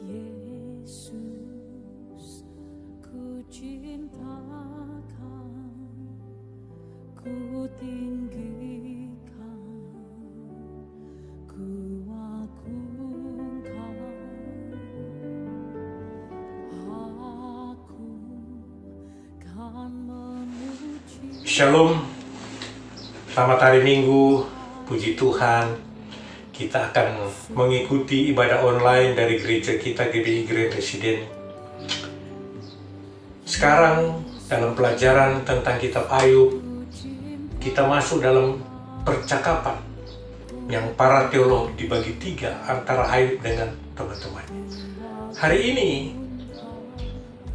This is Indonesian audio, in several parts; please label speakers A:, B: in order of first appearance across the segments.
A: Yesus, ku cintakan, ku tinggikan, ku agungkan. Aku kan memuji.
B: Shalom, selamat hari Minggu, puji Tuhan. Kita akan mengikuti ibadah online dari gereja kita GBI Grand Resident. Sekarang dalam pelajaran tentang kitab Ayub, kita masuk dalam percakapan yang para teolog dibagi tiga antara Ayub dengan teman-teman. Hari ini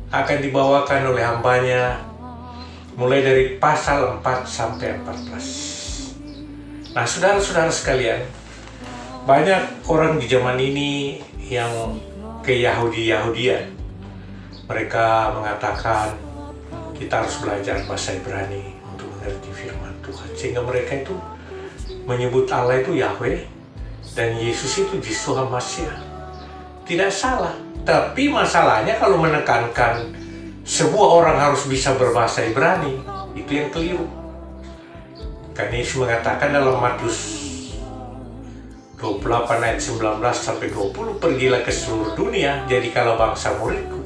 B: akan dibawakan oleh hambanya mulai dari pasal 4 sampai 14. Nah, saudara-saudara sekalian, banyak orang di zaman ini yang ke-Yahudi-Yahudian. Mereka mengatakan kita harus belajar bahasa Ibrani untuk mengerti firman Tuhan. Sehingga mereka itu menyebut Allah itu Yahweh dan Yesus itu Yeshua Masiah. Tidak salah, tapi masalahnya kalau menekankan sebuah orang harus bisa berbahasa Ibrani, itu yang keliru. Karena Yesus mengatakan dalam Matius 28 ayat 19 sampai 20, pergilah ke seluruh dunia, jadikanlah bangsa muridku.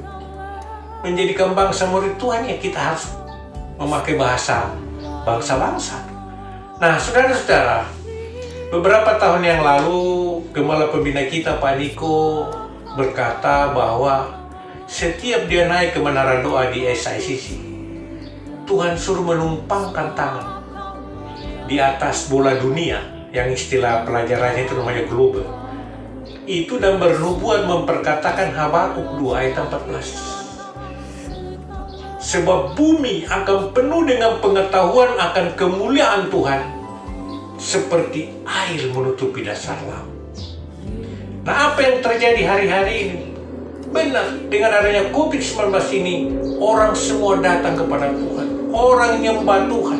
B: Menjadikan bangsa murid Tuhan ya kita harus memakai bahasa bangsa-bangsa. Nah, saudara-saudara, beberapa tahun yang lalu Gembala Pembina kita Pak Niko berkata bahwa setiap dia naik ke menara doa di SICC, Tuhan suruh menumpangkan tangan di atas bola dunia, yang istilah pelajarannya itu namanya global, itu dan bernubuat memperkatakan Habakuk 2 ayat 14. Sebab bumi akan penuh dengan pengetahuan akan kemuliaan Tuhan seperti air menutupi dasar laut. Nah, apa yang terjadi hari-hari ini? Benar, dengan adanya COVID-19 ini, orang semua datang kepada Tuhan. Orang nyembah Tuhan,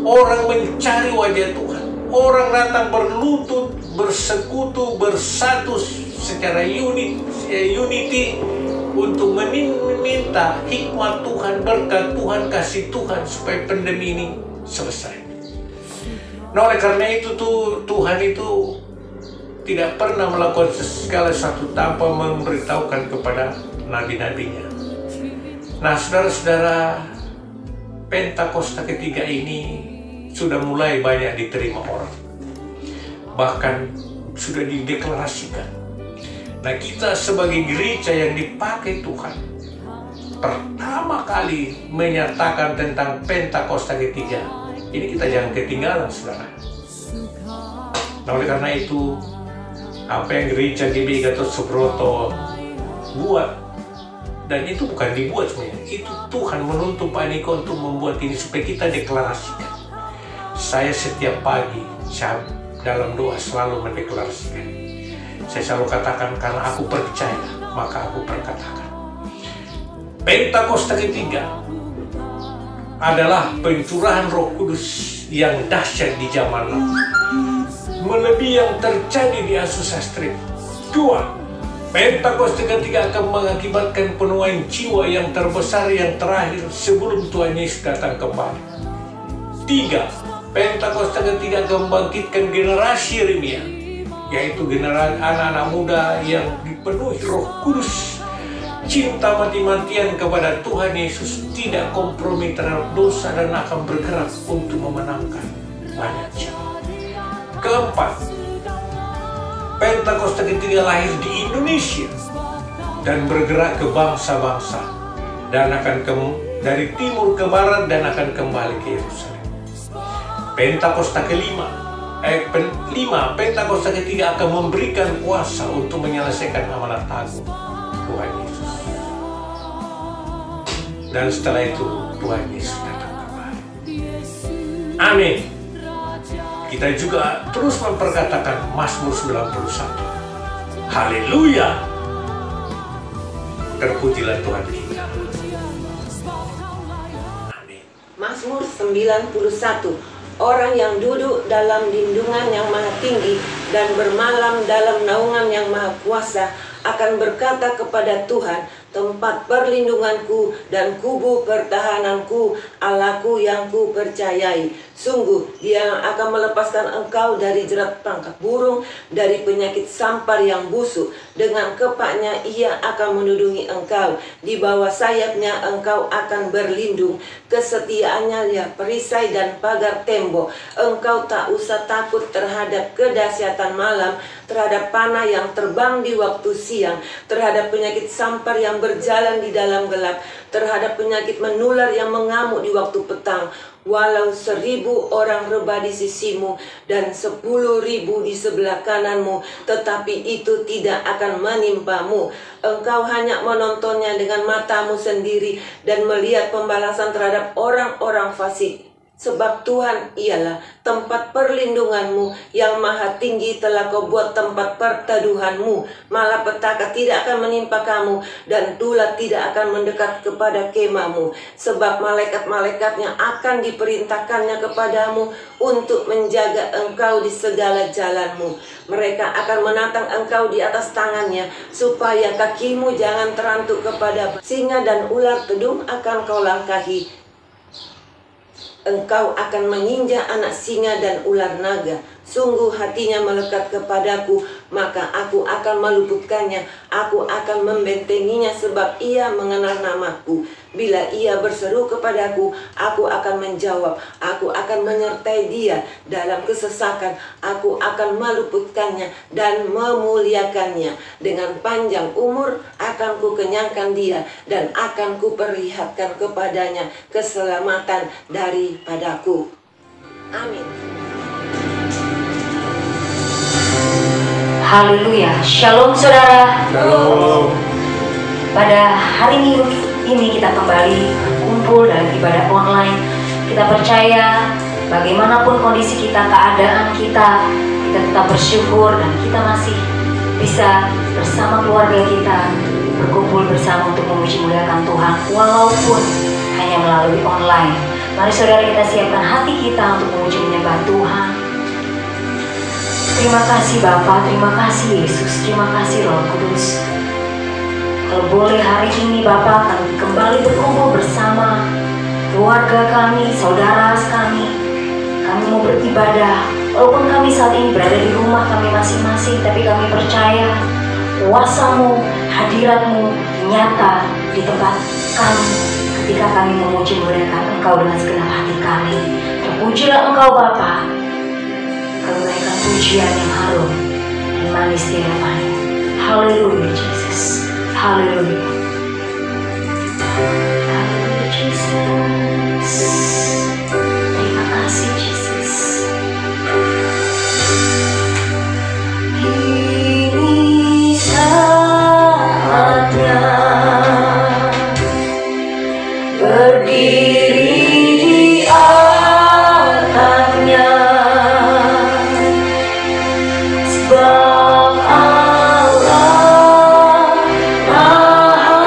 B: orang mencari wajah Tuhan. Orang datang berlutut, bersekutu, bersatu secara unity untuk meminta hikmat Tuhan, berkat Tuhan, kasih Tuhan supaya pandemi ini selesai. Nah, oleh karena itu Tuhan itu tidak pernah melakukan segala sesuatu tanpa memberitahukan kepada nabi-nabinya. Nah, saudara-saudara, Pentakosta ketiga ini sudah mulai banyak diterima orang, bahkan sudah dideklarasikan. Nah, kita sebagai gereja yang dipakai Tuhan pertama kali menyatakan tentang Pentakosta ketiga ini, kita jangan ketinggalan, saudara. Nah, oleh karena itu apa yang gereja GBI Gatot Subroto buat, dan itu bukan dibuat sebenarnya, itu Tuhan menuntun Pak Niko untuk membuat ini supaya kita deklarasikan. Saya setiap pagi dalam doa selalu mendeklarasikan. Saya selalu katakan, karena aku percaya maka aku perkatakan. Pentakosta ketiga adalah pencurahan Roh Kudus yang dahsyat di zaman lalu, melebihi yang terjadi di Azusa Street. 2. Pentakosta ketiga akan mengakibatkan penuaian jiwa yang terbesar yang terakhir sebelum Tuhan Yesus datang kembali. 3. Pentakosta ketiga akan membangkitkan generasi Yeremia, yaitu generasi anak-anak muda yang dipenuhi Roh Kudus, cinta mati-matian kepada Tuhan Yesus, tidak kompromi terhadap dosa, dan akan bergerak untuk memenangkan banyak jiwa. 4. Pentakosta ketiga lahir di Indonesia dan bergerak ke bangsa-bangsa, dan akan dari timur ke barat dan akan kembali ke Yerusalem. Pentakosta Pentakosta ketiga akan memberikan kuasa untuk menyelesaikan amanat agung Tuhan Yesus. Dan setelah itu Tuhan Yesus datang kembali. Amin. Kita juga terus memperkatakan Mazmur 91. Haleluya. Terpujilah Tuhan kita. Amin.
C: Mazmur 91. Orang yang duduk dalam lindungan yang maha tinggi dan bermalam dalam naungan yang maha kuasa akan berkata kepada Tuhan, tempat perlindunganku dan kubu pertahananku, Allahku yang ku percayai. Sungguh Dia akan melepaskan engkau dari jerat tangkap burung, dari penyakit sampar yang busuk. Dengan kepaknya Ia akan melindungi engkau, di bawah sayapnya engkau akan berlindung. Kesetiaannya ya perisai dan pagar tembok. Engkau tak usah takut terhadap kedahsyatan malam, terhadap panah yang terbang di waktu siang, terhadap penyakit sampar yang berjalan di dalam gelap, terhadap penyakit menular yang mengamuk di waktu petang. Walau 1000 orang rebah di sisimu dan 10.000 di sebelah kananmu, tetapi itu tidak akan menimpamu. Engkau hanya menontonnya dengan matamu sendiri dan melihat pembalasan terhadap orang-orang fasik. Sebab Tuhan ialah tempat perlindunganmu, yang maha tinggi telah kau buat tempat perteduhanmu. Malapetaka tidak akan menimpa kamu, dan tulah tidak akan mendekat kepada kemahmu. Sebab malaikat-malaikatnya akan diperintahkannya kepadamu untuk menjaga engkau di segala jalanmu. Mereka akan menatang engkau di atas tangannya, supaya kakimu jangan terantuk kepada singa dan ular tedung akan kau langkahi. Engkau akan menginjak anak singa dan ular naga. Sungguh hatinya melekat kepadaku, maka aku akan meluputkannya. Aku akan membentenginya sebab ia mengenal namaku. Bila ia berseru kepadaku, aku akan menjawab. Aku akan menyertai dia dalam kesesakan. Aku akan meluputkannya dan memuliakannya. Dengan panjang umur akan kukenyangkan dia, dan akan kuperlihatkan kepadanya keselamatan daripadaku. Amin.
D: Haleluya. Shalom saudara.
B: Shalom.
D: Pada hari Minggu ini kita kembali kumpul dalam ibadah online. Kita percaya bagaimanapun kondisi kita, keadaan kita tetap bersyukur, dan kita masih bisa bersama keluarga kita berkumpul bersama untuk memuji muliakan Tuhan walaupun hanya melalui online. Mari saudara, kita siapkan hati kita untuk memuji menyembah Tuhan. Terima kasih Bapa, terima kasih Yesus, terima kasih Roh Kudus. Kalau boleh hari ini Bapa, kami kembali berkumpul bersama keluarga kami, saudara kami. Kami mau beribadah, walaupun kami saat ini berada di rumah kami masing-masing, tapi kami percaya kuasa-Mu, hadirat-Mu nyata di tempat kami ketika kami memuji muliakan Engkau dengan segenap hati kami. Terpujilah Engkau Bapa. Kami naikkan pujian yang harum dan manis di hadapan-Mu. Haleluya Yesus. Haleluya. Haleluya Yesus. Terima kasih Yesus. Ini saatnya berdiri di altarnya, sebab Allah Maha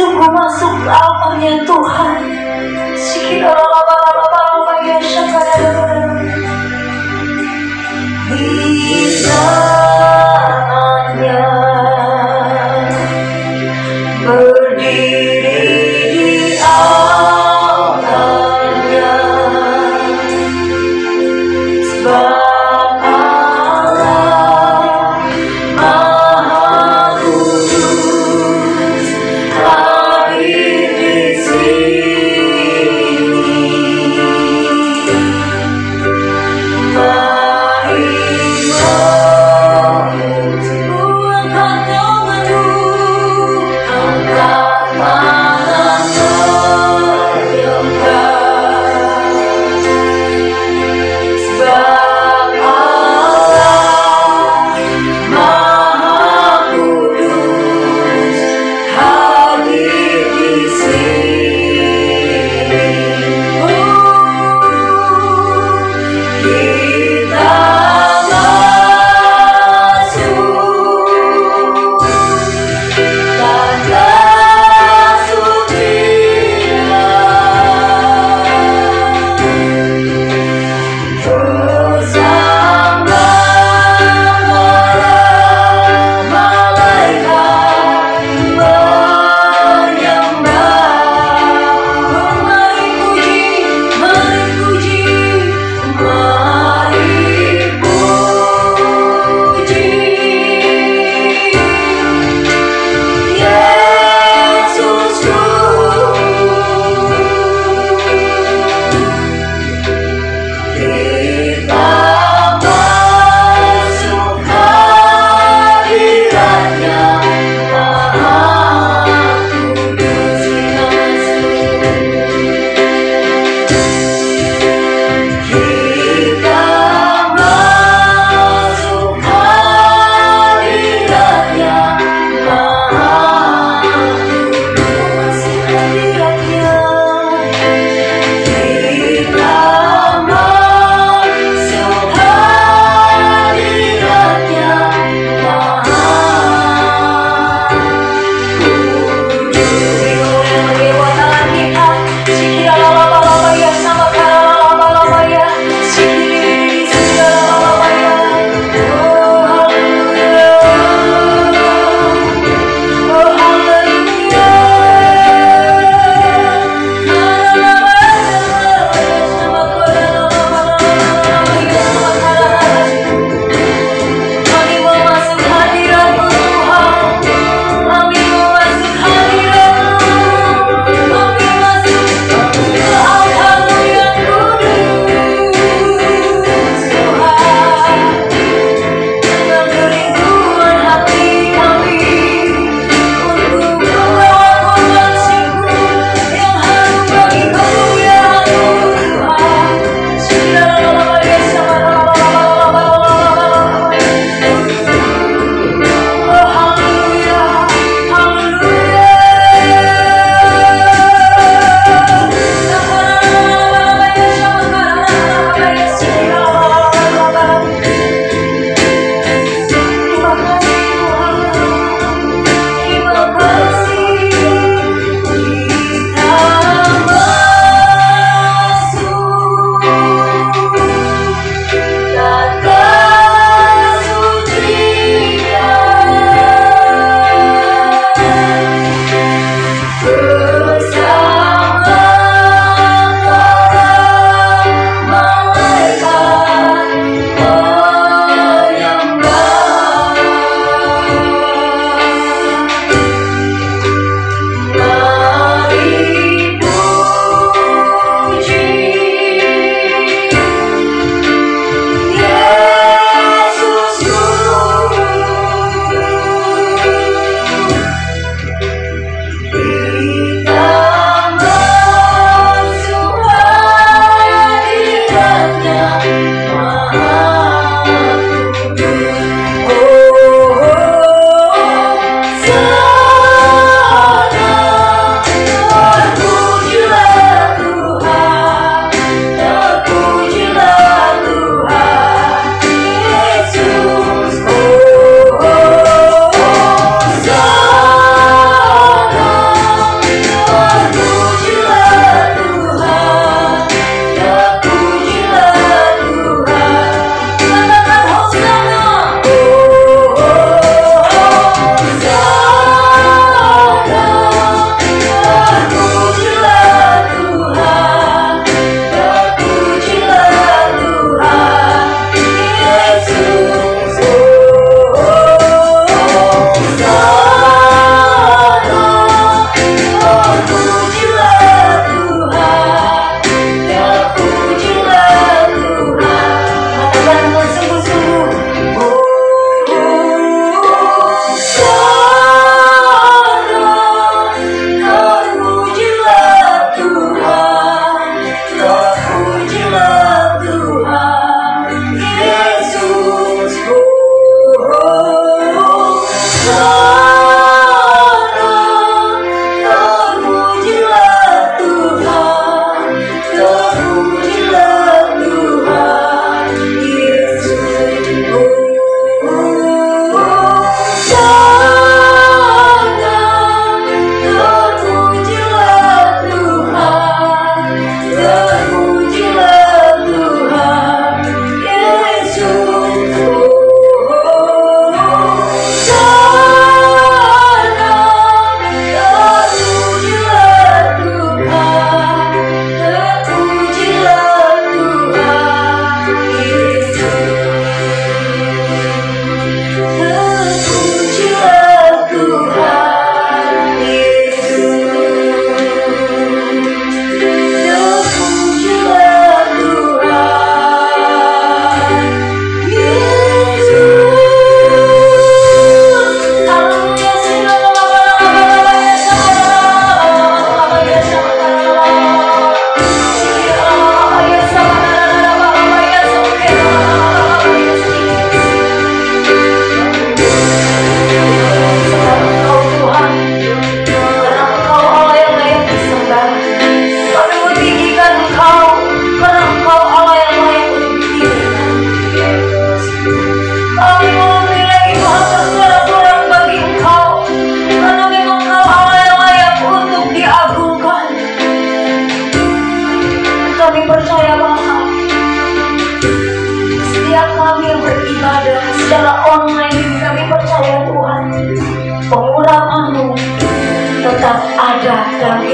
D: sungguh masuk ke amalnya Tuhan. Di tangannya berdiri di altarnya, sebab Allah Maha Kudus hadir di sini.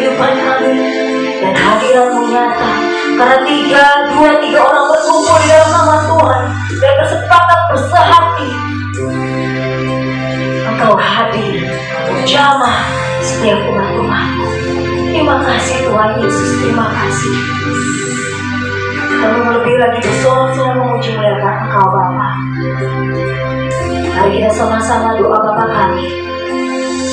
D: kehidupan kami. Dan hadirat-Mu nyata, karena 2-3 orang berkumpul di dalam nama Tuhan dan bersepakat bersehati, Engkau hadir menjamah setiap umat Tuhan-Mu. Terima kasih Tuhan Yesus, terima kasih. Kami lebih lagi bersorak-sorak memuji muliakan Engkau Bapa. Mari kita sama-sama doa Bapa kami.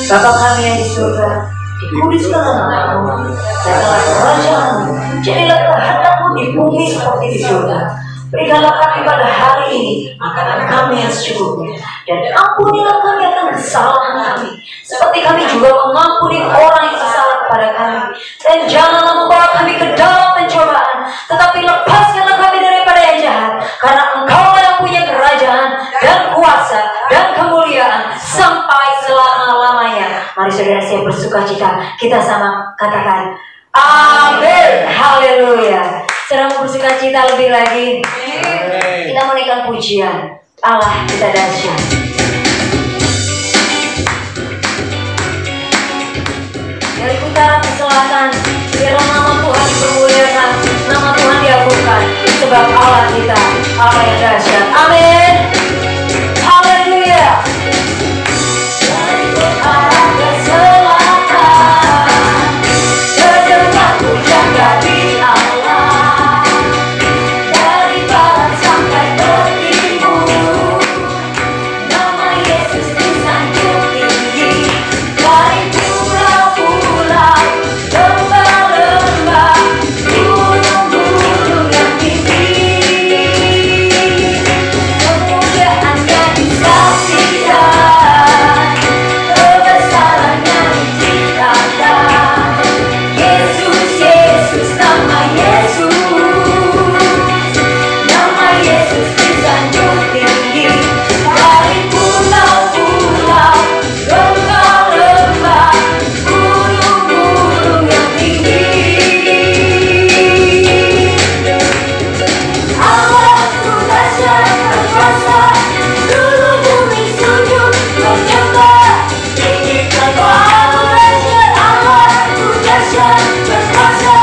D: Bapa kami yang di surga, dikuduskanlah nama-Mu, datanglah kerajaan-Mu, jadilah kehendak-Mu di bumi seperti di surga. Berikanlah kami pada hari ini makanan kami yang secukupnya, dan ampunilah kami akan kesalahan kami, seperti kami juga mengampuni orang yang bersalah kepada kami. Dan janganlah membawa kami ke dalam pencobaan, tetapi lepaskanlah kami daripada yang jahat, karena Engkau yang punya kerajaan dan kuasa dan kemuliaan sampai selama-lamanya. Mari saudara saya bersukacita, kita sama katakan amin, haleluya. Sedang bersukacita lebih lagi. Amen. Kita menaikkan pujian Allah kita dahsyat. Dari utara ke selatan, biarlah nama Tuhan dipermuliakan, nama Tuhan diagungkan, sebab Allah kita Allah yang dahsyat. Amin. Haleluya. Dari utara ke selatan, terdengar pujian dari Allah. Dari barat sampai ke timur, nama Yesus disanjung tinggi. Dari pulau-pulau, lembah-lembah, gunung-gunung yang tinggi, kemuliaannya disaksikan, kebesarannya diciptakan. Yesus, Yesus, nama Yesus, nama Yesus disanjung tinggi. Dari pulau-pulau, lembah-lembah, gunung-gunung yang tinggi, Allahku dahsyat berkuasa, seluruh bumi sujud menyembah. Tinggikan Allahku dahsyat, Allahku dahsyat berkuasa,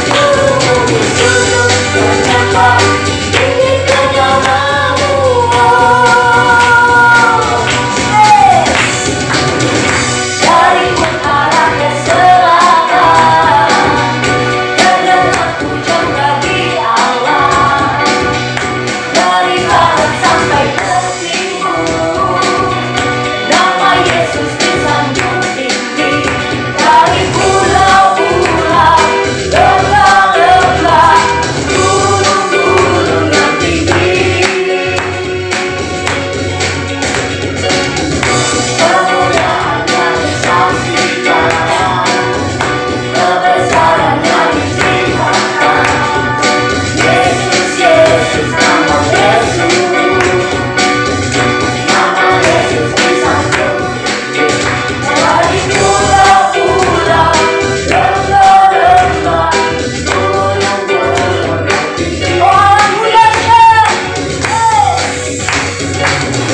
D: seluruh bumi sujud menyembah. Tinggikan nama-Mu, dari utara ke selatan, terdengar pujian bagi Allah. Dari barat sampai ke timur, nama Yesus disanjung tinggi. Dari pulau-pulau, lembah-lembah, gunung-gunung yang tinggi, kemuliaannya disaksikan, kebesarannya diciptakan. Yesus, Yesus, nama Yesus, nama Yesus disanjung tinggi. Dari pulau-pulau, lembah-lembah, gunung-gunung yang tinggi. Oh, Allahku dahsyat,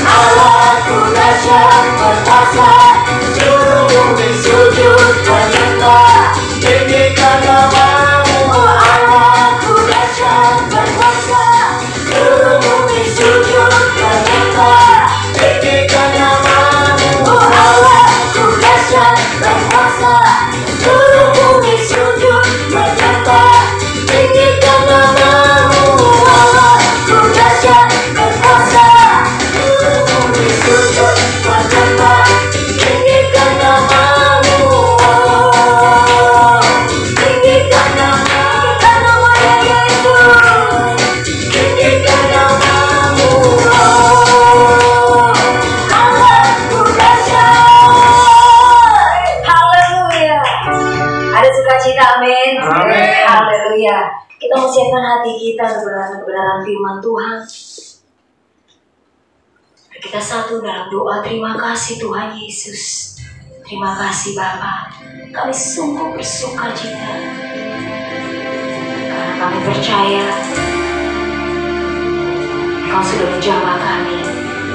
D: Allahku dahsyat berkuasa, seluruh bumi sujud menyembah. Tinggikan nama-Mu, oh Allahku dahsyat berkuasa, seluruh bumi sujud menyembah. Tinggikan nama-Mu, oh Allahku dahsyat berkuasa, seluruh bumi sujud menyembah. Tinggikan nama-Mu, oh Allahku dahsyat berkuasa, seluruh bumi sujud menyembah. Tinggikan nama-Mu, tinggikan nama Yesus, tinggikan nama-Mu, Allahku dahsyat. Haleluya. Ada sukacita, amin.
B: Amin.
D: Haleluya. Kita mau siapkan hati kita kebenaran firman Tuhan. Kita satu dalam doa terima kasih Tuhan Yesus. Terima kasih Bapa. Kami sungguh bersukacita karena kami percaya Engkau sudah menjamah kami.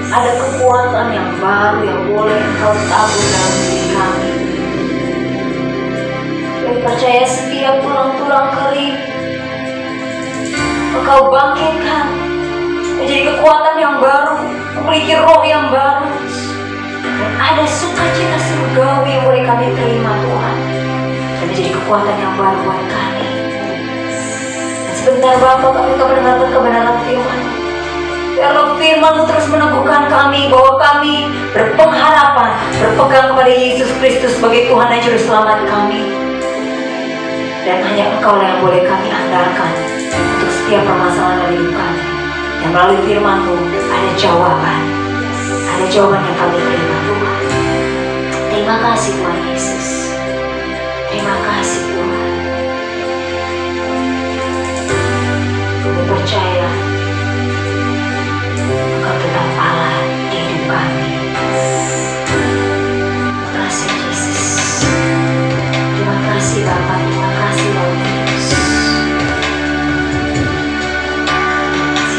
D: Ada kekuatan yang baru yang boleh Engkau tabur dalam diri kami. Dan Kami percaya setiap tulang-tulang kering Engkau bangkitkan menjadi kekuatan yang baru, memiliki roh yang baru, dan ada sukacita surgawi yang boleh kami terima Tuhan, dan menjadi kekuatan yang baru buat kami. Dan sebentar Bapa, kami akan mendengarkan kebenaran firman. Biarlah firman-Mu terus meneguhkan kami bahwa kami berpengharapan, berpegang kepada Yesus Kristus sebagai Tuhan dan Juru Selamat kami. Dan hanya Engkau yang boleh kami andalkan untuk setiap permasalahan dalam hidup kami. Dan melalui firman-Mu ada jawaban yang kami terima Tuhan. Terima kasih Tuhan Yesus. Terima kasih Tuhan. Kami percaya Engkau tetap Allah di hidup kami. Terima kasih Yesus. Terima kasih Bapa. Terima kasih Roh Kudus.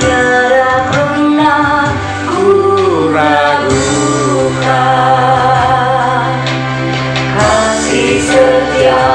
D: Tiada pernah ku ragukan kasih setia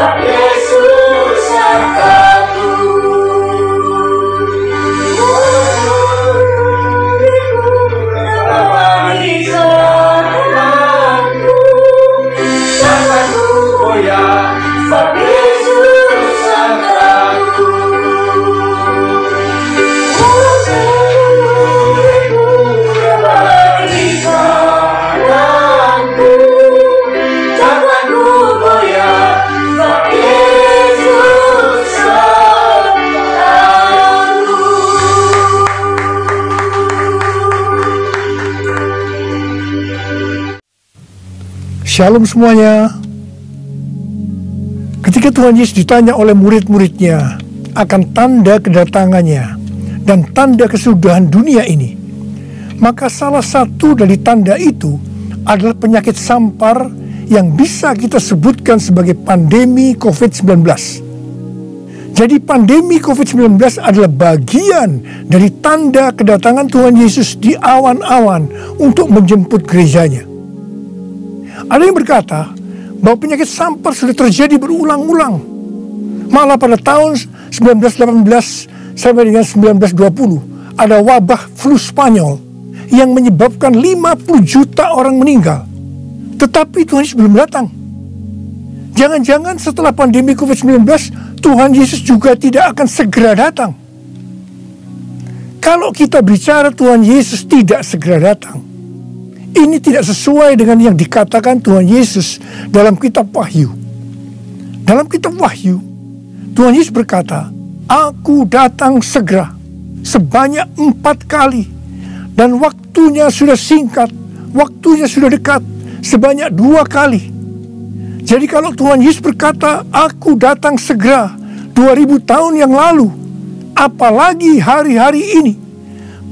C: Yesus sertaku.
E: Shalom semuanya. Ketika Tuhan Yesus ditanya oleh murid-muridnya akan tanda kedatangannya dan tanda kesudahan dunia ini, maka salah satu dari tanda itu adalah penyakit sampar yang bisa kita sebutkan sebagai pandemi COVID-19. Jadi pandemi COVID-19 adalah bagian dari tanda kedatangan Tuhan Yesus di awan-awan untuk menjemput gerejanya. Ada yang berkata bahwa penyakit sampar sudah terjadi berulang-ulang. Malah pada tahun 1918 sampai dengan 1920 ada wabah flu Spanyol yang menyebabkan 50 juta orang meninggal. Tetapi Tuhan Yesus belum datang. Jangan-jangan setelah pandemi COVID-19 Tuhan Yesus juga tidak akan segera datang. Kalau kita bicara Tuhan Yesus tidak segera datang, ini tidak sesuai dengan yang dikatakan Tuhan Yesus dalam kitab Wahyu. Dalam kitab Wahyu, Tuhan Yesus berkata, "Aku datang segera," sebanyak 4 kali. Dan waktunya sudah singkat, waktunya sudah dekat, sebanyak 2 kali. Jadi kalau Tuhan Yesus berkata, "Aku datang segera," 2000 tahun yang lalu, apalagi hari-hari ini,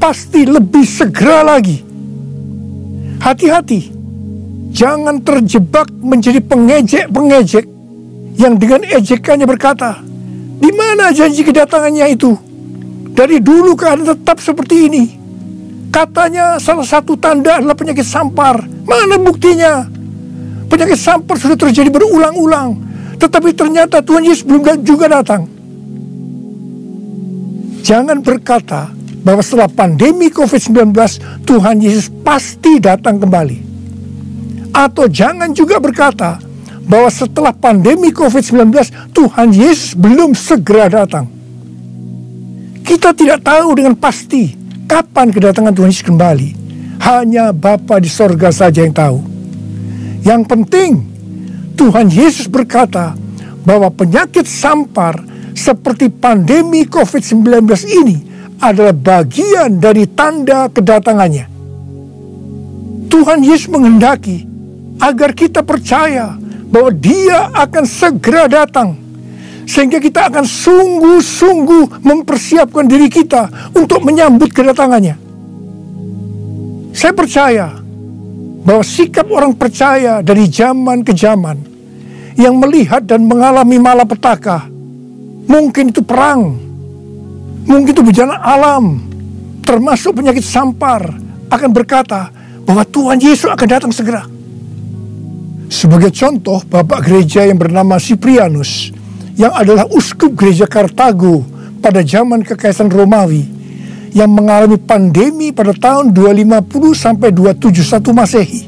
E: pasti lebih segera lagi. Hati-hati, jangan terjebak menjadi pengejek-pengejek yang dengan ejekannya berkata, "Di mana janji kedatangannya itu? Dari dulu keadaan tetap seperti ini. Katanya salah satu tanda adalah penyakit sampar. Mana buktinya? Penyakit sampar sudah terjadi berulang-ulang, tetapi ternyata Tuhan Yesus belum juga datang." Jangan berkata bahwa setelah pandemi COVID-19 Tuhan Yesus pasti datang kembali. Atau jangan juga berkata bahwa setelah pandemi COVID-19 Tuhan Yesus belum segera datang. Kita tidak tahu dengan pasti kapan kedatangan Tuhan Yesus kembali. Hanya Bapa di sorga saja yang tahu. Yang penting Tuhan Yesus berkata bahwa penyakit sampar seperti pandemi COVID-19 ini adalah bagian dari tanda kedatangannya. Tuhan Yesus menghendaki agar kita percaya bahwa Dia akan segera datang, sehingga kita akan sungguh-sungguh mempersiapkan diri kita untuk menyambut kedatangannya. Saya percaya bahwa sikap orang percaya dari zaman ke zaman yang melihat dan mengalami malapetaka, mungkin itu perang, mungkin itu bencana alam, termasuk penyakit sampar, akan berkata bahwa Tuhan Yesus akan datang segera. Sebagai contoh, Bapak Gereja yang bernama Cyprianus, yang adalah uskup gereja Kartago pada zaman Kekaisaran Romawi, yang mengalami pandemi pada tahun 250 sampai 271 Masehi.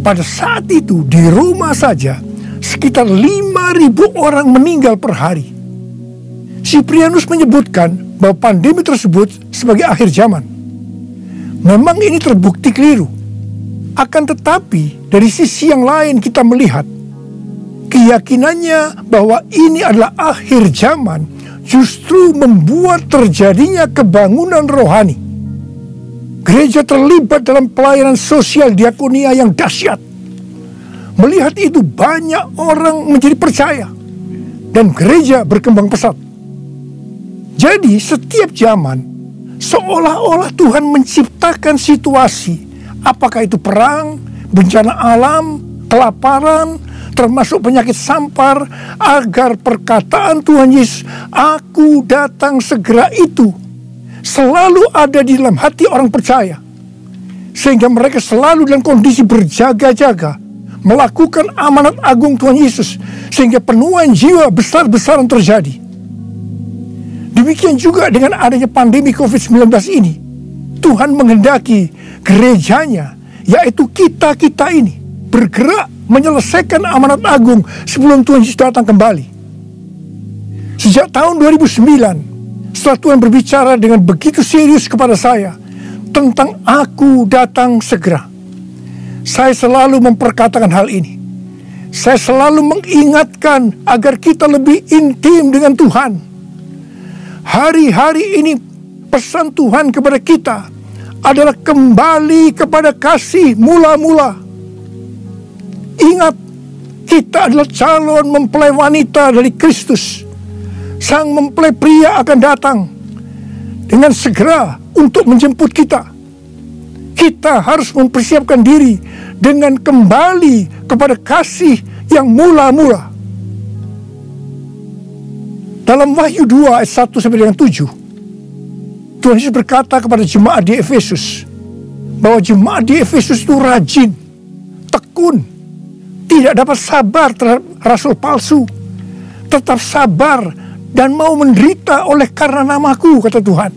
E: Pada saat itu di Roma saja sekitar 5.000 orang meninggal per hari. Cyprianus menyebutkan bahwa pandemi tersebut sebagai akhir zaman. Memang ini terbukti keliru. Akan tetapi dari sisi yang lain kita melihat keyakinannya bahwa ini adalah akhir zaman justru membuat terjadinya kebangunan rohani. Gereja terlibat dalam pelayanan sosial diakonia yang dahsyat. Melihat itu banyak orang menjadi percaya dan gereja berkembang pesat. Jadi setiap zaman seolah-olah Tuhan menciptakan situasi, apakah itu perang, bencana alam, kelaparan, termasuk penyakit sampar, agar perkataan Tuhan Yesus, "Aku datang segera" itu selalu ada di dalam hati orang percaya, sehingga mereka selalu dalam kondisi berjaga-jaga melakukan amanat agung Tuhan Yesus, sehingga penuaian jiwa besar-besaran terjadi. Demikian juga dengan adanya pandemi COVID-19 ini, Tuhan menghendaki gerejanya, yaitu kita-kita ini, bergerak menyelesaikan amanat agung sebelum Tuhan Yesus datang kembali. Sejak tahun 2009, setelah Tuhan berbicara dengan begitu serius kepada saya tentang aku datang segera, saya selalu memperkatakan hal ini. Saya selalu mengingatkan agar kita lebih intim dengan Tuhan. Hari-hari ini pesan Tuhan kepada kita adalah kembali kepada kasih mula-mula. Ingat, kita adalah calon mempelai wanita dari Kristus. Sang mempelai pria akan datang dengan segera untuk menjemput kita. Kita harus mempersiapkan diri dengan kembali kepada kasih yang mula-mula. Dalam Wahyu 2 ayat 1 sampai dengan 7, Tuhan Yesus berkata kepada jemaat di Efesus bahwa jemaat di Efesus itu rajin, tekun, tidak dapat sabar terhadap rasul palsu, tetap sabar dan mau menderita oleh karena namaku, kata Tuhan.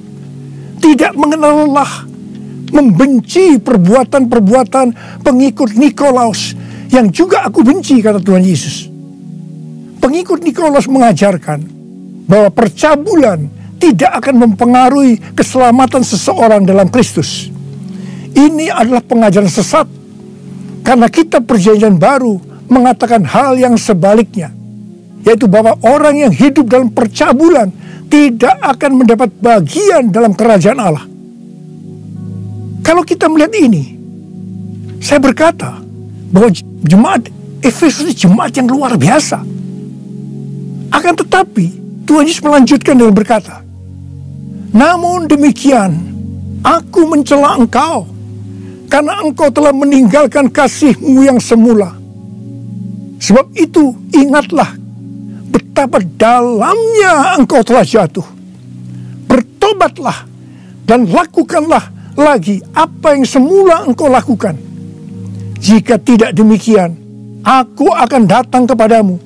E: Tidak mengenal lelah, membenci perbuatan-perbuatan pengikut Nikolaus yang juga aku benci, kata Tuhan Yesus. Pengikut Nikolaus mengajarkan bahwa percabulan tidak akan mempengaruhi keselamatan seseorang dalam Kristus. Ini adalah pengajaran sesat, karena kitab Perjanjian Baru mengatakan hal yang sebaliknya, yaitu bahwa orang yang hidup dalam percabulan tidak akan mendapat bagian dalam kerajaan Allah. Kalau kita melihat ini, saya berkata bahwa jemaat Efesus ini jemaat yang luar biasa. Akan tetapi Tuhan Yesus melanjutkan dengan berkata, namun demikian, aku mencela engkau, karena engkau telah meninggalkan kasih-Mu yang semula. Sebab itu, ingatlah betapa dalamnya engkau telah jatuh. Bertobatlah dan lakukanlah lagi apa yang semula engkau lakukan. Jika tidak demikian, aku akan datang kepadamu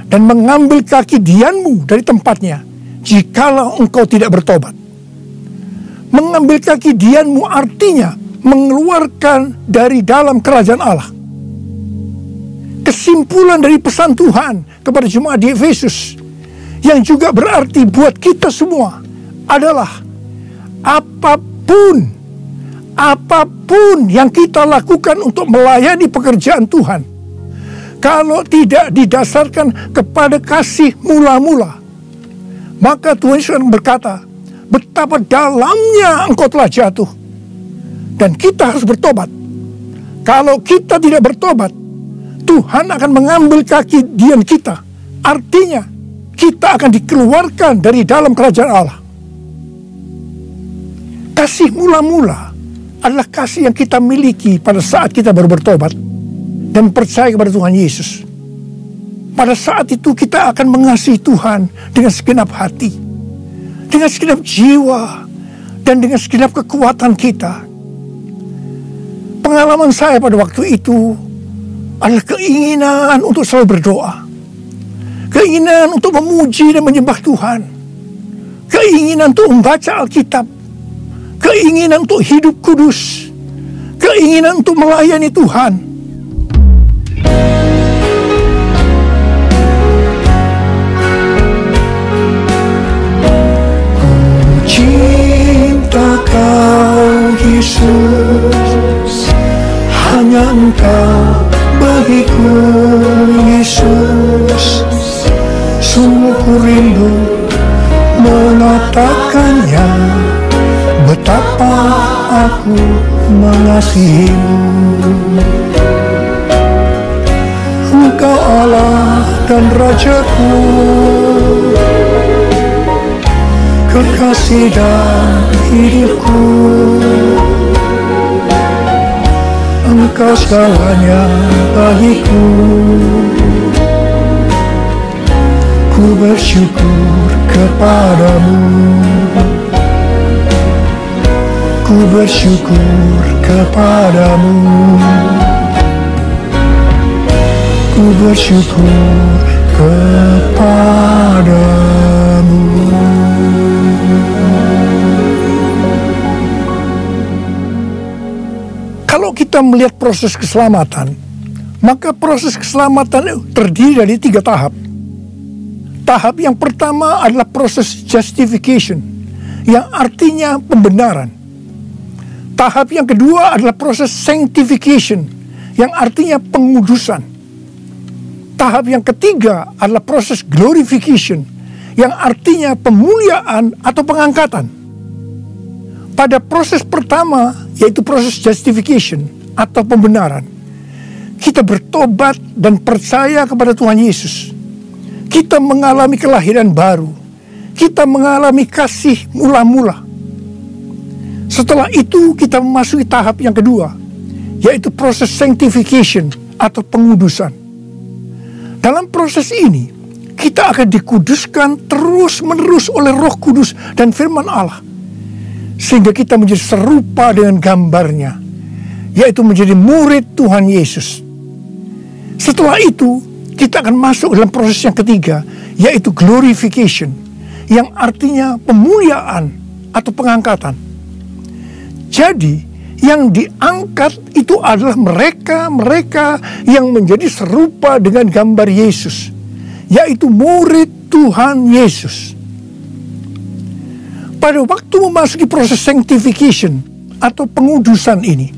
E: dan mengambil kaki dianmu dari tempatnya, jikalau engkau tidak bertobat. Mengambil kaki dianmu artinya mengeluarkan dari dalam kerajaan Allah. Kesimpulan dari pesan Tuhan kepada jemaat di Efesus, yang juga berarti buat kita semua, adalah apapun yang kita lakukan untuk melayani pekerjaan Tuhan, kalau tidak didasarkan kepada kasih mula-mula, maka Tuhan Yesus berkata, betapa dalamnya engkau telah jatuh. Dan kita harus bertobat. Kalau kita tidak bertobat, Tuhan akan mengambil kaki dian kita. Artinya, kita akan dikeluarkan dari dalam kerajaan Allah. Kasih mula-mula adalah kasih yang kita miliki pada saat kita baru bertobat dan percaya kepada Tuhan Yesus. Pada saat itu kita akan mengasihi Tuhan dengan segenap hati, dengan segenap jiwa, dan dengan segenap kekuatan kita. Pengalaman saya pada waktu itu adalah keinginan untuk selalu berdoa, keinginan untuk memuji dan menyembah Tuhan, keinginan untuk membaca Alkitab, keinginan untuk hidup kudus, keinginan untuk melayani Tuhan. Cinta Kau Yesus, hanya Engkau bagiku Yesus. Sungguh ku rindu mengatakannya, betapa aku mengasihimu. Engkau Allah dan Rajaku, kekasih dan hidupku. Engkau segalanya bagiku. Ku bersyukur kepadamu. Ku bersyukur kepadamu. Ku bersyukur kepadamu. Kalau kita melihat proses keselamatan, maka proses keselamatan terdiri dari 3 tahap. Tahap yang pertama adalah proses justification, yang artinya pembenaran. Tahap yang kedua adalah proses sanctification, yang artinya pengudusan. Tahap yang ketiga adalah proses glorification, yang artinya pemuliaan atau pengangkatan. Pada proses pertama, yaitu proses justification atau pembenaran, kita bertobat dan percaya kepada Tuhan Yesus. Kita mengalami kelahiran baru. Kita mengalami kasih mula-mula. Setelah itu kita memasuki tahap yang kedua, yaitu proses sanctification atau pengudusan. Dalam proses ini, kita akan dikuduskan terus-menerus oleh Roh Kudus dan firman Allah, sehingga kita menjadi serupa dengan gambarnya, yaitu menjadi murid Tuhan Yesus. Setelah itu, kita akan masuk dalam proses yang ketiga, yaitu glorification, yang artinya pemuliaan atau pengangkatan. Jadi, yang diangkat itu adalah mereka yang menjadi serupa dengan gambar Yesus, yaitu murid Tuhan Yesus. Pada waktu memasuki proses sanctification atau pengudusan ini,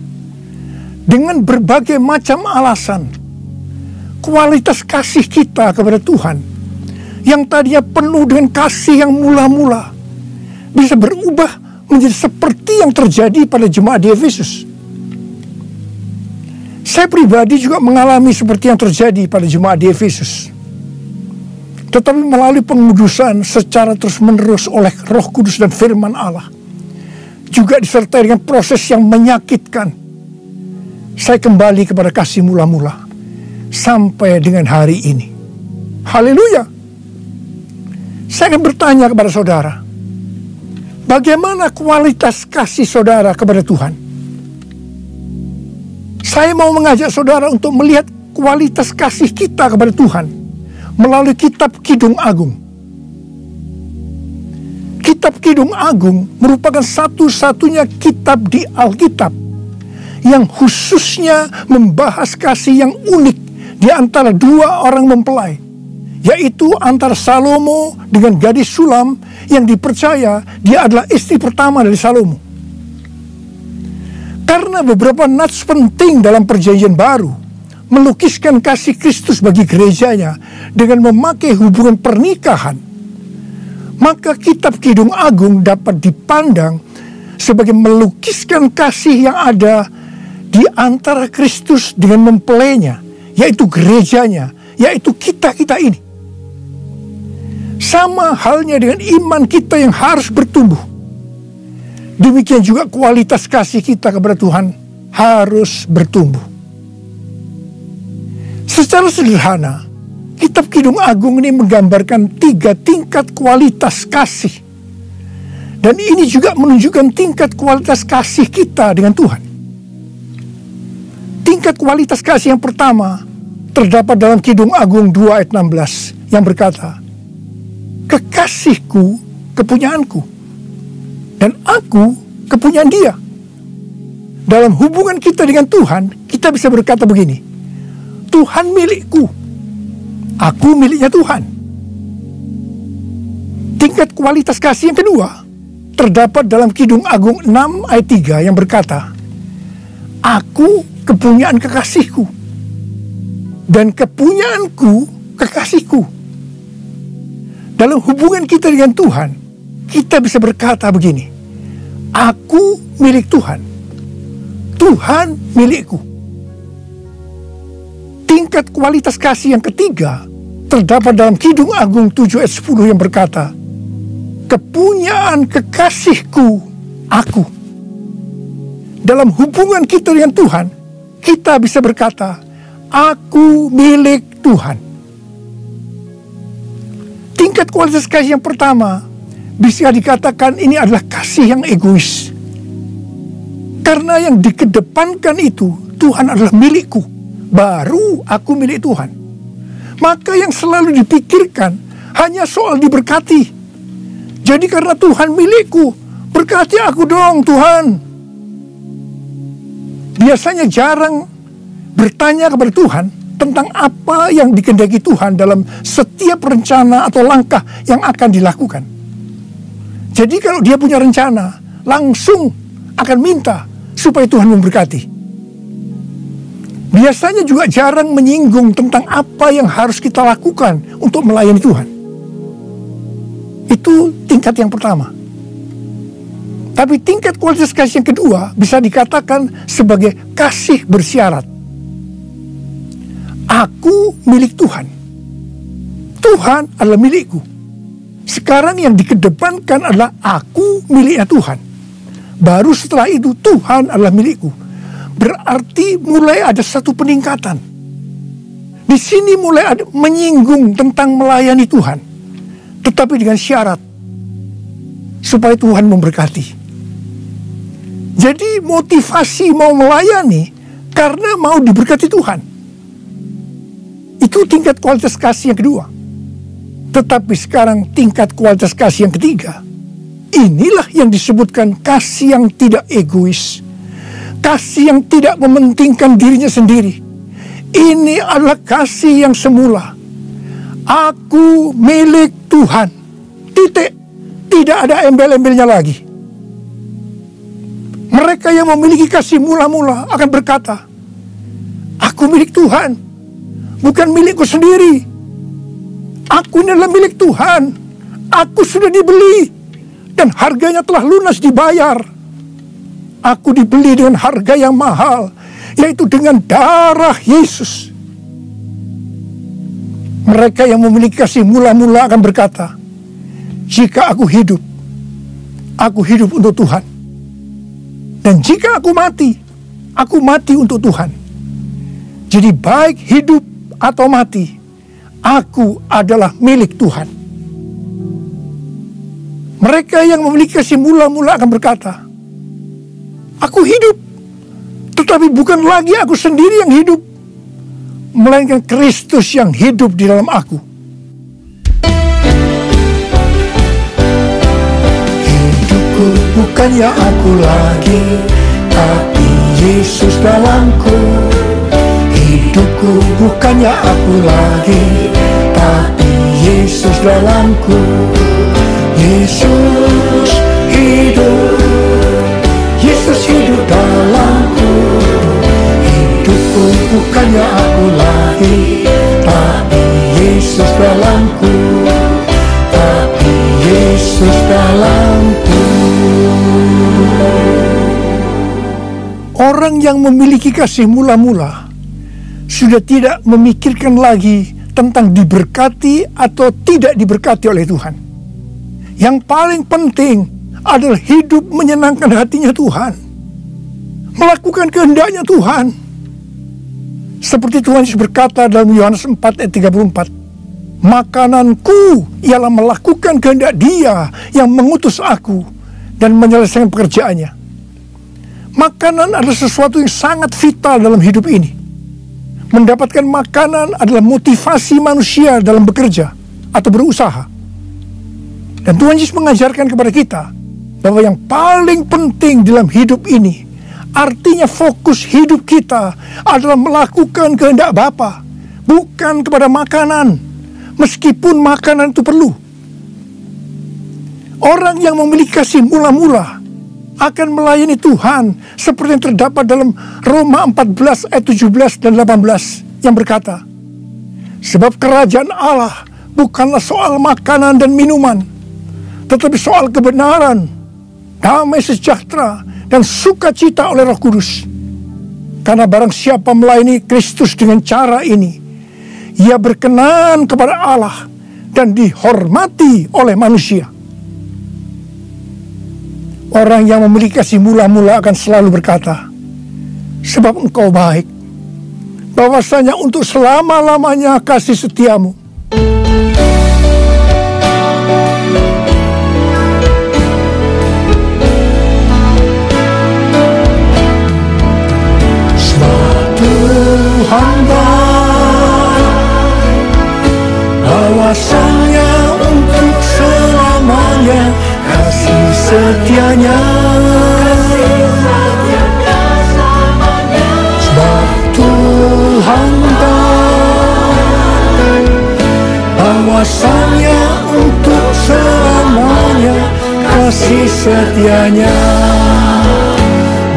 E: dengan berbagai macam alasan, kualitas kasih kita kepada Tuhan yang tadinya penuh dengan kasih yang mula-mula bisa berubah menjadi seperti yang terjadi pada jemaat di Efesus. Saya pribadi juga mengalami seperti yang terjadi pada jemaat di Efesus. Tetapi melalui pengudusan secara terus-menerus oleh Roh Kudus dan firman Allah, juga disertai dengan proses yang menyakitkan, saya kembali kepada kasih mula-mula sampai dengan hari ini. Haleluya. Saya akan bertanya kepada saudara, bagaimana kualitas kasih saudara kepada Tuhan? Saya mau mengajak saudara untuk melihat kualitas kasih kita kepada Tuhan melalui kitab Kidung Agung. Kitab Kidung Agung merupakan satu-satunya kitab di Alkitab yang khususnya membahas kasih yang unik di antara 2 orang mempelai, yaitu antara Salomo dengan gadis Sulam yang dipercaya dia adalah istri pertama dari Salomo. Karena beberapa nats penting dalam Perjanjian Baru melukiskan kasih Kristus bagi gerejanya dengan memakai hubungan pernikahan, maka kitab Kidung Agung dapat dipandang sebagai melukiskan kasih yang ada di antara Kristus dengan mempelainya, yaitu gerejanya, yaitu kita-kita ini. Sama halnya dengan iman kita yang harus bertumbuh, demikian juga kualitas kasih kita kepada Tuhan harus bertumbuh. Secara sederhana, kitab Kidung Agung ini menggambarkan 3 tingkat kualitas kasih. Dan ini juga menunjukkan tingkat kualitas kasih kita dengan Tuhan. Tingkat kualitas kasih yang pertama terdapat dalam Kidung Agung 2 ayat 16 yang berkata, "Kekasihku kepunyaanku, dan aku kepunyaan dia." Dalam hubungan kita dengan Tuhan, kita bisa berkata begini, Tuhan milikku, aku miliknya Tuhan. Tingkat kualitas kasih yang kedua terdapat dalam Kidung Agung 6 ayat 3 yang berkata, "Aku kepunyaan kekasihku, dan kepunyaanku kekasihku." Dalam hubungan kita dengan Tuhan, kita bisa berkata begini, "Aku milik Tuhan, Tuhan milikku." Tingkat kualitas kasih yang ketiga terdapat dalam Kidung Agung 7 ayat 10 yang berkata, "Kepunyaan kekasihku aku." Dalam hubungan kita dengan Tuhan, kita bisa berkata, "Aku milik Tuhan." Tingkat kualitas kasih yang pertama bisa dikatakan ini adalah kasih yang egois. Karena yang dikedepankan itu, Tuhan adalah milikku, baru aku milik Tuhan. maka yang selalu dipikirkan hanya soal diberkati. Jadi karena Tuhan milikku, berkati aku dong Tuhan. Biasanya jarang bertanya kepada Tuhan tentang apa yang dikehendaki Tuhan dalam setiap rencana atau langkah yang akan dilakukan. Jadi kalau dia punya rencana, langsung akan minta supaya Tuhan memberkati. Biasanya juga jarang menyinggung tentang apa yang harus kita lakukan untuk melayani Tuhan. Itu tingkat yang pertama. Tapi tingkat kualitas kasih yang kedua bisa dikatakan sebagai kasih bersyarat. Aku milik Tuhan. Tuhan adalah milikku. Sekarang yang dikedepankan adalah aku miliknya Tuhan. Baru setelah itu Tuhan adalah milikku. Berarti mulai ada satu peningkatan. Di sini mulai ada menyinggung tentang melayani Tuhan, tetapi dengan syarat supaya Tuhan memberkati. Jadi motivasi mau melayani karena mau diberkati Tuhan. Itu tingkat kualitas kasih yang kedua. Tetapi sekarang tingkat kualitas kasih yang ketiga. Inilah yang disebutkan kasih yang tidak egois. Kasih yang tidak mementingkan dirinya sendiri. Ini adalah kasih yang semula. Aku milik Tuhan. Titik. Tidak ada embel-embelnya lagi. Mereka yang memiliki kasih mula-mula akan berkata, aku milik Tuhan. Bukan milikku sendiri. Aku ini adalah milik Tuhan. Aku sudah dibeli. Dan harganya telah lunas dibayar. Aku dibeli dengan harga yang mahal, yaitu dengan darah Yesus. Mereka yang memiliki kasih mula-mula akan berkata, jika aku hidup untuk Tuhan. Dan jika aku mati untuk Tuhan. Jadi baik hidup atau mati, aku adalah milik Tuhan. Mereka yang memiliki kasih mula-mula akan berkata, aku hidup, tetapi bukan lagi aku sendiri yang hidup, melainkan Kristus yang hidup di dalam aku. Hidupku bukannya aku lagi, tapi Yesus dalamku. Hidupku bukannya aku lagi, tapi Yesus dalamku. Yesus hidup, Yesus hidup dalamku. Hidupku bukannya aku lagi, tapi Yesus dalamku. Tapi Yesus dalamku. Orang yang memiliki kasih mula-mula sudah tidak memikirkan lagi tentang diberkati atau tidak diberkati oleh Tuhan. Yang paling penting adalah hidup menyenangkan hatinya Tuhan. Melakukan kehendaknya Tuhan. Seperti Tuhan Yesus berkata dalam Yohanes 4 ayat 34. Makananku ialah melakukan kehendak Dia yang mengutus aku dan menyelesaikan pekerjaannya. Makanan adalah sesuatu yang sangat vital dalam hidup ini. Mendapatkan makanan adalah motivasi manusia dalam bekerja atau berusaha. Dan Tuhan Yesus mengajarkan kepada kita bahwa yang paling penting dalam hidup ini, artinya fokus hidup kita adalah melakukan kehendak Bapa, bukan kepada makanan, meskipun makanan itu perlu. Orang yang memiliki kasih mula-mula akan melayani Tuhan seperti yang terdapat dalam Roma 14 ayat 17 dan 18 yang berkata, sebab kerajaan Allah bukanlah soal makanan dan minuman, tetapi soal kebenaran, damai sejahtera, dan sukacita oleh Roh Kudus. Karena barang siapa melayani Kristus dengan cara ini, ia berkenan kepada Allah dan dihormati oleh manusia. Orang yang memiliki kasih mula-mula akan selalu berkata, sebab Engkau baik, bahwasanya untuk selama-lamanya kasih setiamu. Suatu hamba setianya. Sebab Tuhan tahu bahwasanya untuk selamanya kasih setianya.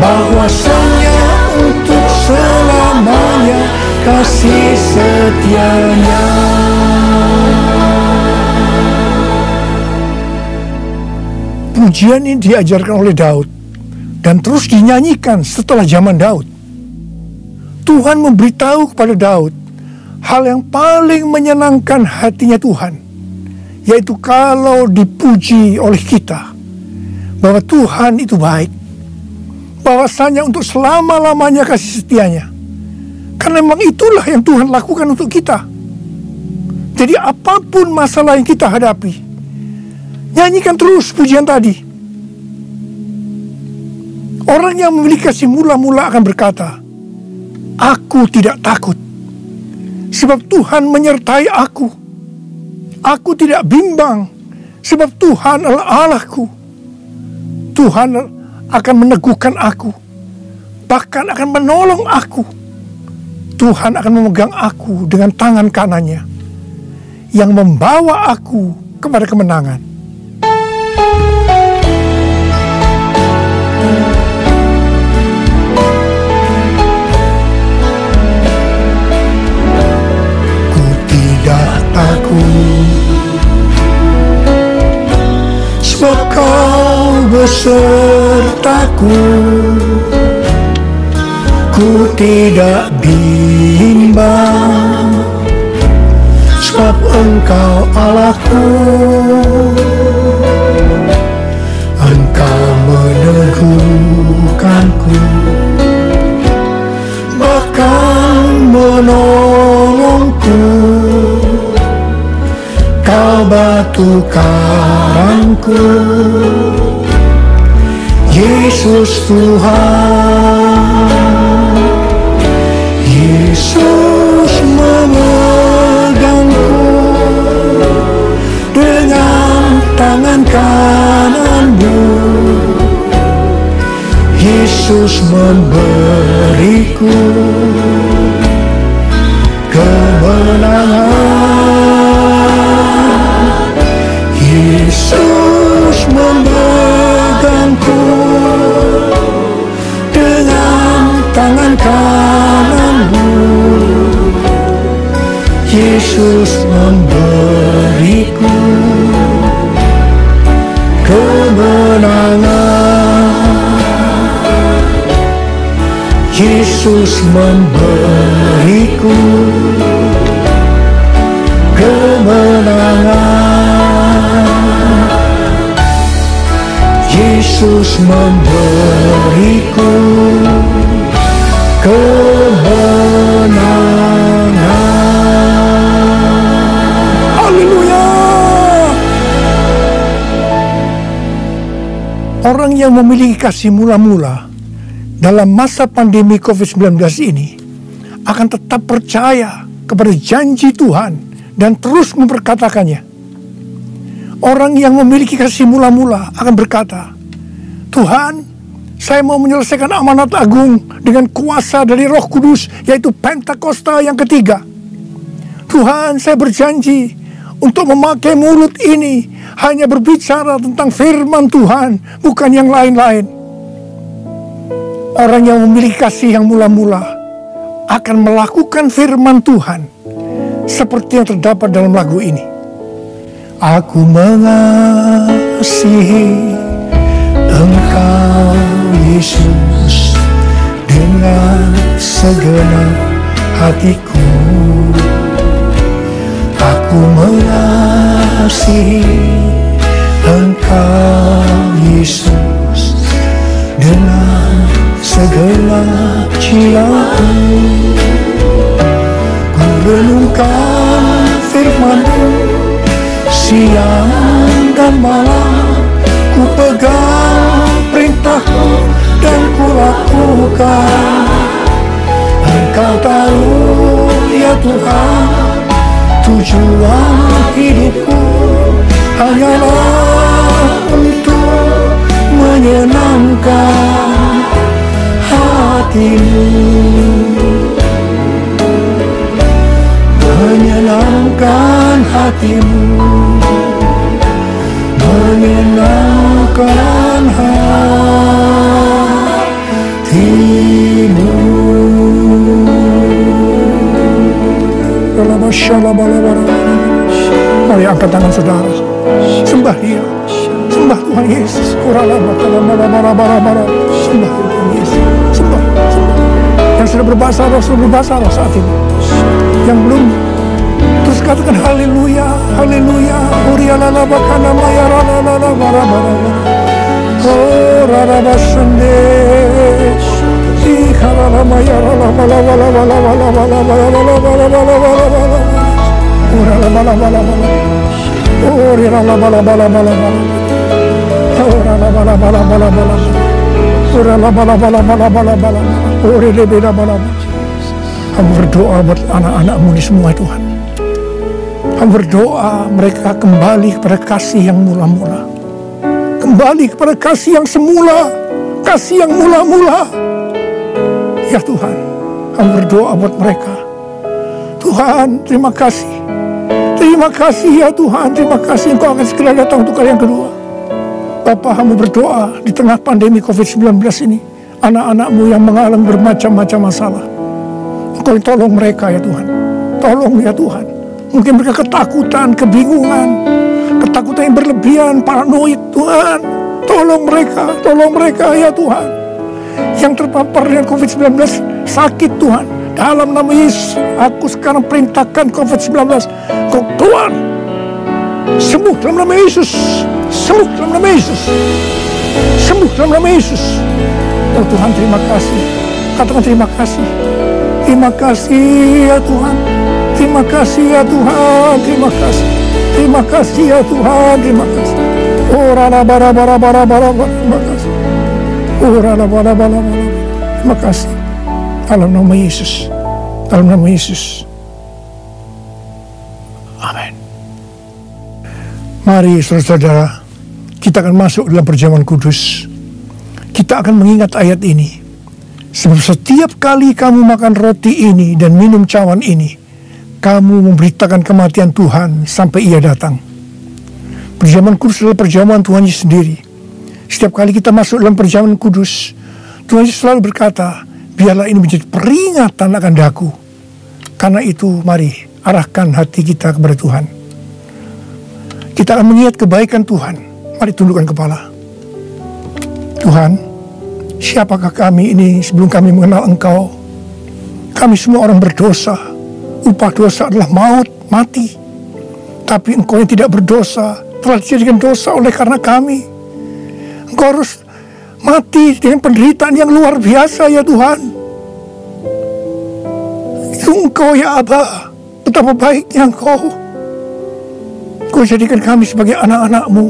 E: Bahwasanya untuk selamanya kasih setianya. Pujian ini diajarkan oleh Daud dan terus dinyanyikan setelah zaman Daud. Tuhan memberitahu kepada Daud hal yang paling menyenangkan hatinya Tuhan, yaitu kalau dipuji oleh kita, bahwa Tuhan itu baik, bahwasanya untuk selama-lamanya kasih setianya. Karena memang itulah yang Tuhan lakukan untuk kita. Jadi apapun masalah yang kita hadapi, nyanyikan terus pujian tadi. Orang yang memiliki kasih mula-mula akan berkata, aku tidak takut, sebab Tuhan menyertai aku. Aku tidak bimbang, sebab Tuhan adalah Allahku. Tuhan akan meneguhkan aku, bahkan akan menolong aku. Tuhan akan memegang aku dengan tangan kanannya, yang membawa aku kepada kemenangan. Ku tidak takut, sebab Kau besertaku. Ku tidak bimbang, sebab Engkau Allahku. Engkau meneguhkanku, bahkan menolongku. Kau batu karangku, Yesus Tuhan. Yesus memegangku dengan tangan kanan-Mu. Yesus memberiku kemenangan. Yesus memegangku dengan tangan kanan-Mu. Yesus memberiku kemenangan. Yesus memberiku kemenangan. Yesus memberiku kemenangan. Haleluya. Orang yang memiliki kasih mula-mula dalam masa pandemi COVID-19 ini akan tetap percaya kepada janji Tuhan dan terus memperkatakannya. Orang yang memiliki kasih mula-mula akan berkata, Tuhan, saya mau menyelesaikan amanat agung dengan kuasa dari Roh Kudus, yaitu Pentakosta yang ketiga. Tuhan, saya berjanji untuk memakai mulut ini hanya berbicara tentang firman Tuhan, bukan yang lain-lain. Orang yang memiliki kasih yang mula-mula akan melakukan firman Tuhan seperti yang terdapat dalam lagu ini. Aku mengasihi Engkau Yesus dengan segenap hatiku. Aku mengasihi Engkau Yesus dengan segenap jiwaku. Ku renungkan firman-Mu siang dan malam, ku pegang perintah-Mu dan ku lakukan. Engkau tahu ya Tuhan, tujuan hidupku hanyalah untuk hatimu, menyenangkan hatimu, menyenangkan hatimu. Mari angkat tangan saudara, sembah Dia, sembah Tuhan Yesus. Sembah Tuhan Yesus, sembah. Yang sudah berbahasa roh, sudah berbahasa roh saat ini. Yang belum, terus katakan haleluya, haleluya. Urialala bakana maya rala bara. Oh rara basende, ikarala maya rala bala. Urala bala. Urala bala. Kami berdoa buat anak-anak-Mu ini semua Tuhan. Kami berdoa mereka kembali kepada kasih yang mula-mula, kembali kepada kasih yang semula, kasih yang mula-mula. Ya Tuhan, kami berdoa buat mereka. Tuhan, terima kasih. Terima kasih ya Tuhan, terima kasih Engkau akan segera datang untuk kali yang kedua. Bapa, kami berdoa di tengah pandemi COVID-19 ini, anak-anak-Mu yang mengalami bermacam-macam masalah, Engkau tolong mereka ya Tuhan. Tolong ya Tuhan. Mungkin mereka ketakutan, kebingungan, ketakutan yang berlebihan, paranoid Tuhan. Tolong mereka ya Tuhan. Yang terpapar dengan COVID-19 sakit Tuhan. Dalam nama Yesus, aku sekarang perintahkan COVID-19, Kau keluar. Sembuh dalam nama Yesus. Sembuh dalam nama Yesus. Sembuh dalam nama Yesus. Oh Tuhan, terima kasih. Katakan terima kasih. Terima kasih ya Tuhan. Terima kasih ya Tuhan. Terima kasih. Terima kasih ya Tuhan. Terima kasih. Oh rala bara. Terima kasih. Oh rala bara. Terima kasih. Dalam nama Yesus. Dalam nama Yesus. Amin. Mari saudara-saudara, kita akan masuk dalam perjamuan kudus. Kita akan mengingat ayat ini. Sebab setiap kali kamu makan roti ini dan minum cawan ini, kamu memberitakan kematian Tuhan sampai Ia datang. Perjamuan kudus adalah perjamuan Tuhan Yesus sendiri. Setiap kali kita masuk dalam perjamuan kudus, Tuhan Yesus selalu berkata, biarlah ini menjadi peringatan akan daku. Karena itu mari arahkan hati kita kepada Tuhan. Kita akan mengingat kebaikan Tuhan. Mari tundukkan kepala. Tuhan, siapakah kami ini sebelum kami mengenal Engkau? Kami semua orang berdosa. Upah dosa adalah maut, mati. Tapi Engkau yang tidak berdosa telah dijadikan dosa oleh karena kami. Engkau harus mati dengan penderitaan yang luar biasa ya Tuhan. Itu Engkau ya Aba. Betapa baiknya Engkau. Engkau jadikan kami sebagai anak-anak-Mu.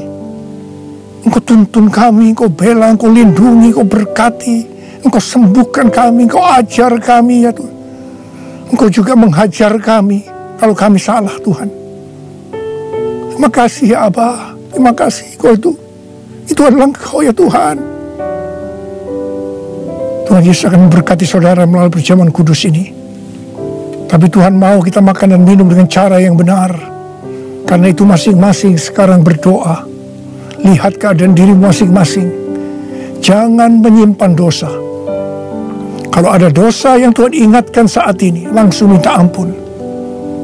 E: Engkau tuntun kami, Engkau bela, Engkau lindungi, Engkau berkati, Engkau sembuhkan kami, Engkau ajar kami ya Tuhan. Engkau juga menghajar kami kalau kami salah Tuhan. Terima kasih ya Aba. Terima kasih Engkau itu adalah Engkau ya Tuhan. Tuhan Yesus akan memberkati saudara melalui perjamuan kudus ini. Tapi Tuhan mau kita makan dan minum dengan cara yang benar. Karena itu masing-masing sekarang berdoa. Lihat keadaan diri masing-masing. Jangan menyimpan dosa. Kalau ada dosa yang Tuhan ingatkan saat ini, langsung minta ampun.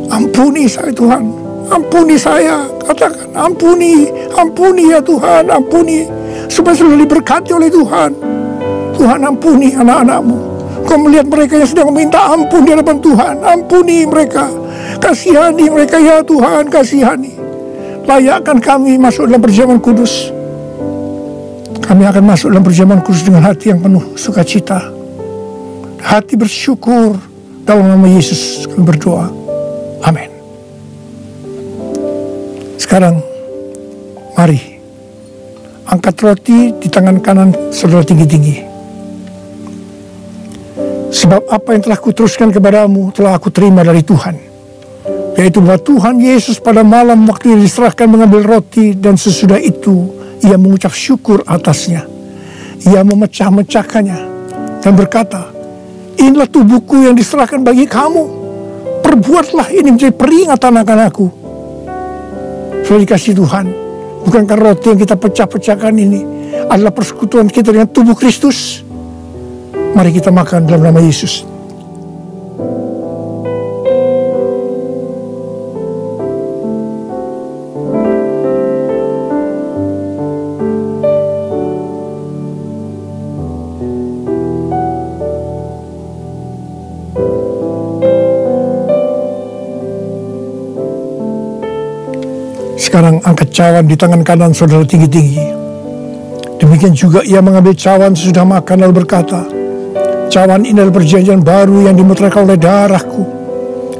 E: Ampuni saya Tuhan. Ampuni saya. Katakan ampuni. Ampuni ya Tuhan. Ampuni. Supaya selalu diberkati oleh Tuhan. Tuhan ampuni anak-anak-Mu. Kau melihat mereka yang sedang meminta ampun di hadapan Tuhan. Ampuni mereka. Kasihani mereka ya Tuhan. Kasihani. Layakkan kami masuk dalam perjamuan kudus. Kami akan masuk dalam perjamuan kudus dengan hati yang penuh sukacita. Hati bersyukur. Dalam nama Yesus kami berdoa. Amin. Sekarang mari angkat roti di tangan kanan saudara tinggi-tinggi. Sebab apa yang telah kuteruskan kepadamu telah aku terima dari Tuhan. Yaitu bahwa Tuhan Yesus pada malam waktu ia diserahkan mengambil roti, dan sesudah itu ia mengucap syukur atasnya. Ia memecah-mecahkannya dan berkata, Inilah tubuhku yang diserahkan bagi kamu. Perbuatlah ini menjadi peringatan akan aku. Saudara dikasih Tuhan, bukankah roti yang kita pecah-pecahkan ini adalah persekutuan kita dengan tubuh Kristus? Mari kita makan dalam nama Yesus. Sekarang angkat cawan di tangan kanan saudara tinggi-tinggi. Demikian juga ia mengambil cawan sesudah makan lalu berkata, cawan ini adalah perjanjian baru yang dimeteraikan oleh darahku.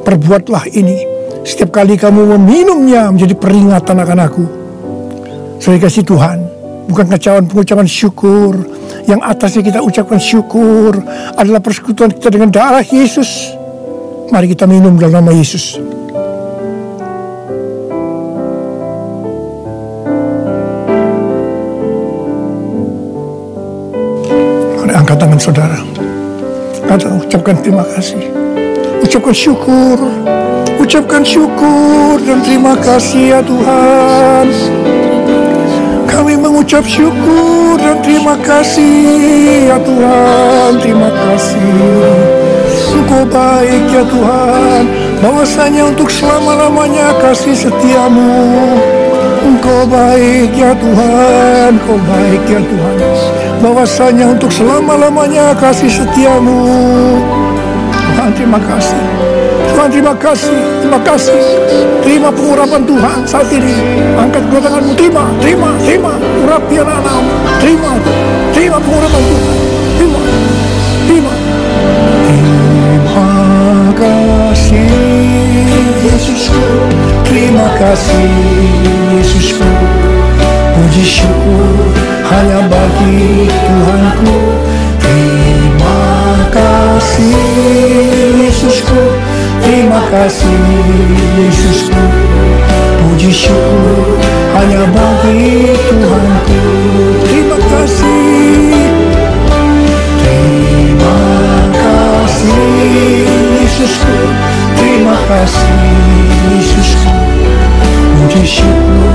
E: Perbuatlah ini setiap kali kamu meminumnya menjadi peringatan akan aku. Saudara kasih Tuhan, bukankah cawan pengucapan syukur yang atasnya kita ucapkan syukur adalah persekutuan kita dengan darah Yesus? Mari kita minum dalam nama Yesus. Angkat tangan saudara, ucapkan terima kasih, ucapkan syukur, dan terima kasih ya Tuhan. Kami mengucap syukur dan terima kasih ya Tuhan, terima kasih. Engkau baik ya Tuhan, bahwasanya untuk selama-lamanya kasih setiamu. Engkau baik ya Tuhan, Engkau baik ya Tuhan, bahwasanya untuk selama-lamanya kasih setiamu. Tuhan terima kasih, Tuhan terima kasih, terima kasih. Terima pengurapan Tuhan saat ini. Angkat kedua tanganmu, terima urapi anak-anakmu. Terima pengurapan Tuhan. Terima kasih Yesusku, terima kasih Yesusku. Puji syukur hanya bagi Tuhanku. Terima kasih Yesusku, terima kasih Yesusku. Puji syukur hanya bagi Tuhanku. Terima kasih, terima kasih Yesusku, terima kasih Yesusku. Puji syukur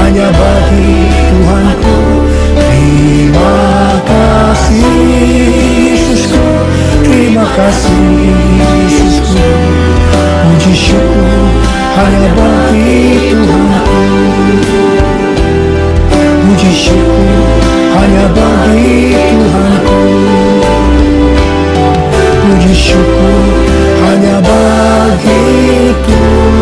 E: hanya bagi Tuhanku. Terima kasih Yesusku, terima kasih Yesusku. Puji syukur hanya bagi Tuhanku. Puji syukur hanya bagi Tuhanku. Puji syukur hanya bagi Tuhanku.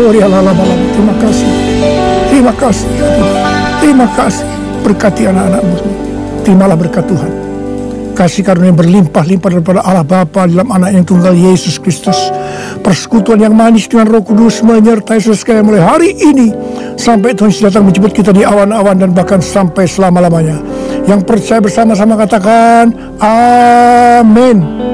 E: Terima kasih, terima kasih ya Tuhan, terima kasih. Berkati anak-anakmu, terimalah berkat Tuhan. Kasih karunia berlimpah-limpah daripada Allah Bapa dalam anak yang tunggal Yesus Kristus. Persekutuan yang manis dengan Roh Kudus menyertai saudara sekalian mulai hari ini sampai Tuhan datang menjemput kita di awan-awan dan bahkan sampai selama-lamanya. Yang percaya bersama-sama katakan amin.